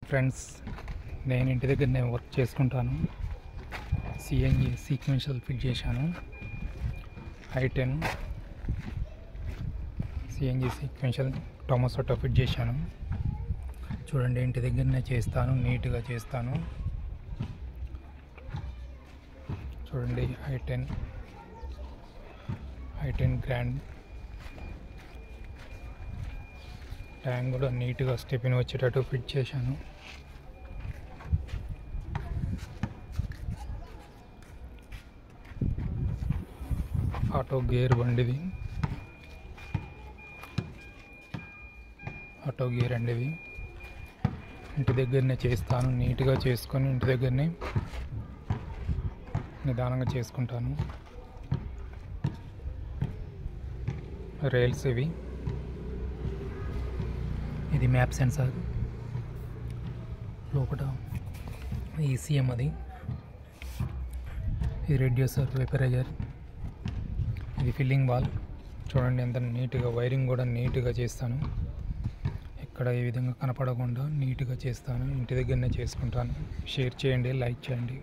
Friends, నేను ఇంటి దగ్గరనే వర్క్ చేసుకుంటాను. సిఎన్జి సీక్వెన్షియల్ ఫిట్ చేశాను. i10 సిఎన్జి సీక్వెన్షియల్ టొమాసోటో ఫిట్ చేశాను. చూడండి, ఇంటి దగ్గరనే చేస్తాను, నీట్గా చేస్తాను. చూడండి, i10 గ్రాండ్ ట్యాంక్ కూడా నీట్గా స్టెపిన్ వచ్చేటట్టు ఫిట్ చేశాను. ఆటో గేర్ బండిది, ఆటో గేర్ అండి ఇది. ఇంటి దగ్గరనే చేస్తాను, నీట్గా చేసుకొని ఇంటి దగ్గరనే నిదానంగా చేసుకుంటాను. రైల్స్ ఇవి, ఇది మ్యాప్ సెన్సార్, లోపల ఈసీఎం అది, ఇది రెడ్యూసర్ వెపరైజర్, ఇది ఫిల్లింగ్ వాల్. చూడండి ఎంత నీట్గా, వైరింగ్ కూడా నీట్గా చేస్తాను. ఎక్కడ ఏ విధంగా కనపడకుండా నీట్గా చేస్తాను. ఇంటి దగ్గరనే చేసుకుంటాను. షేర్ చేయండి, లైక్ చేయండి.